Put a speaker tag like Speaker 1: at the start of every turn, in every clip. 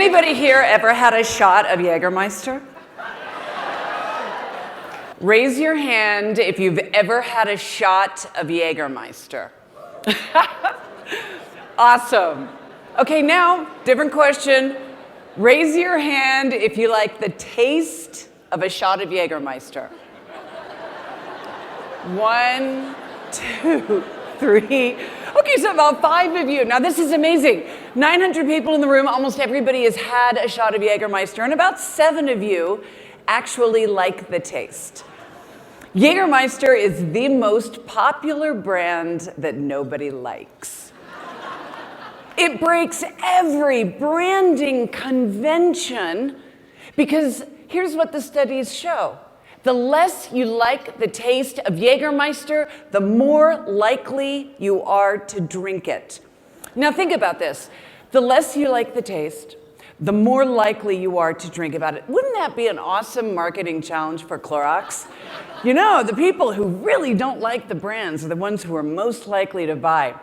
Speaker 1: anybody here ever had a shot of Jägermeister? Raise your hand if you've ever had a shot of Jägermeister. Awesome. Okay, now, different question. Raise your hand if you like the taste of a shot of Jägermeister. 1, 2, 3. Okay, so about 5 of you. Now this is amazing. 900 people in the room, almost everybody has had a shot of Jägermeister, and about 7 of you actually like the taste. Jägermeister is the most popular brand that nobody likes. It breaks every branding convention because here's what the studies show. The less you like the taste of Jägermeister, the more likely you are to drink it. Now think about this. The less you like the taste, the more likely you are to drink about it. Wouldn't that be an awesome marketing challenge for Clorox? You know, the people who really don't like the brands are the ones who are most likely to buy.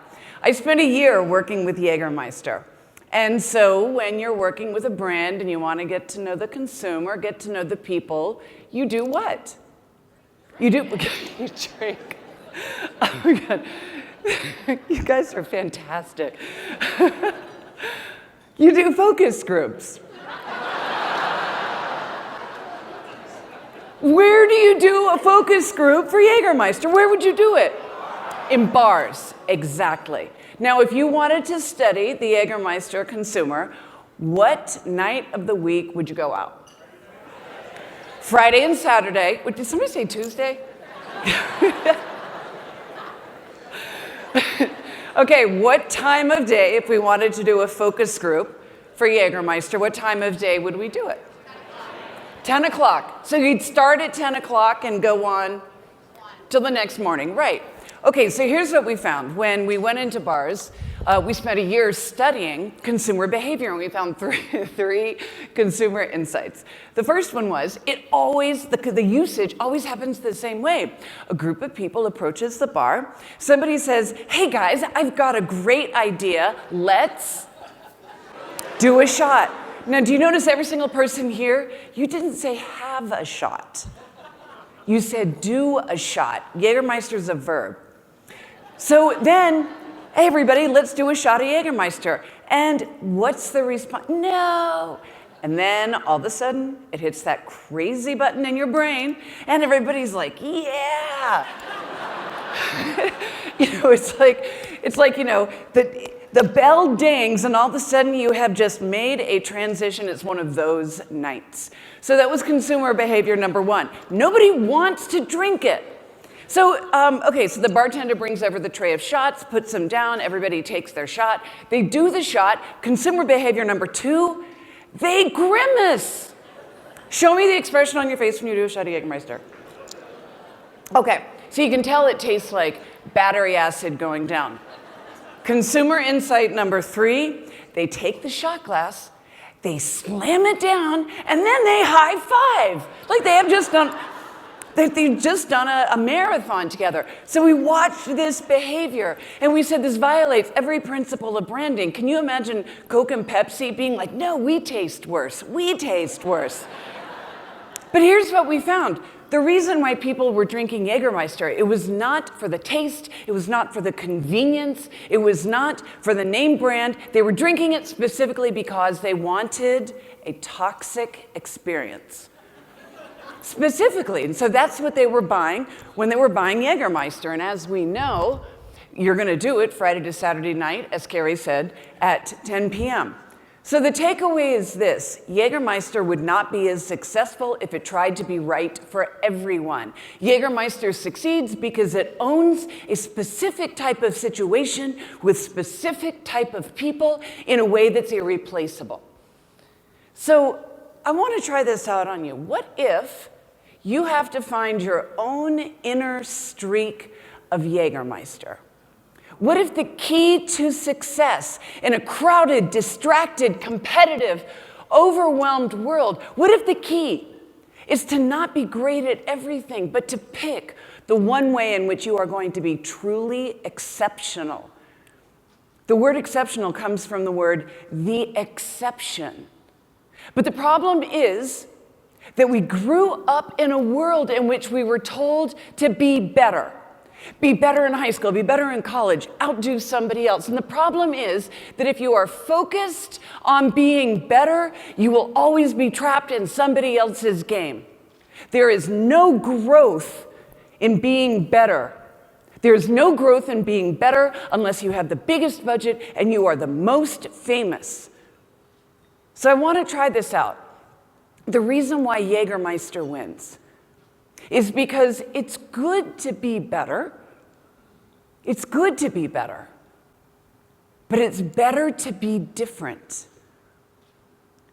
Speaker 1: I spent a year working with Jägermeister. And so when you're working with a brand and you want to get to know the consumer, get to know the people, you do what? You drink. Oh my God. You guys are fantastic. You do focus groups. Where do you do a focus group for Jägermeister? Where would you do it? In bars, exactly. Now, if you wanted to study the Jägermeister consumer, what night of the week would you go out? Friday and Saturday. Did somebody say Tuesday? Okay, what time of day, if we wanted to do a focus group for Jägermeister, what time of day would we do it? 10 o'clock. So you'd start at 10 o'clock and go on till the next morning, right? Okay, so here's what we found. When we went into bars, we spent a year studying consumer behavior, and we found three consumer insights. The first one was, the usage always happens the same way. A group of people approaches the bar. Somebody says, hey guys, I've got a great idea. Let's do a shot. Now, do you notice every single person here, you didn't say have a shot. You said do a shot. Jägermeister's a verb. So then, hey everybody, let's do a shot of Jägermeister. And what's the response? No. And then all of a sudden, it hits that crazy button in your brain, and everybody's like, yeah. It's like the bell dings, and all of a sudden you have just made a transition. It's one of those nights. So that was consumer behavior number 1. Nobody wants to drink it. So, so the bartender brings over the tray of shots, puts them down, everybody takes their shot. They do the shot. Consumer behavior number 2, they grimace. Show me the expression on your face when you do a shot of Jägermeister. Okay, so you can tell it tastes like battery acid going down. Consumer insight number 3, they take the shot glass, they slam it down, and then they high five. Like they've just done a marathon together. So we watched this behavior, and we said this violates every principle of branding. Can you imagine Coke and Pepsi being like, no, we taste worse. We taste worse. But here's what we found. The reason why people were drinking Jägermeister, it was not for the taste, it was not for the convenience, it was not for the name brand. They were drinking it specifically because they wanted a toxic experience. Specifically, and so that's what they were buying when they were buying Jägermeister. And as we know, you're going to do it Friday to Saturday night, as Carrie said, at 10 p.m. So the takeaway is this: Jägermeister would not be as successful if it tried to be right for everyone. Jägermeister succeeds because it owns a specific type of situation with specific type of people in a way that's irreplaceable. So I want to try this out on you. What if you have to find your own inner streak of Jägermeister? What if the key to success in a crowded, distracted, competitive, overwhelmed world, what if the key is to not be great at everything, but to pick the one way in which you are going to be truly exceptional? The word exceptional comes from the word the exception. But the problem is that we grew up in a world in which we were told to be better. Be better in high school, be better in college, outdo somebody else. And the problem is that if you are focused on being better, you will always be trapped in somebody else's game. There is no growth in being better. There's no growth in being better unless you have the biggest budget and you are the most famous. So I want to try this out. The reason why Jägermeister wins is because it's good to be better. It's good to be better. But it's better to be different.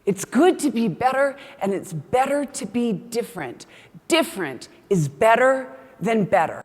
Speaker 1: It's good to be better, and it's better to be different. Different is better than better.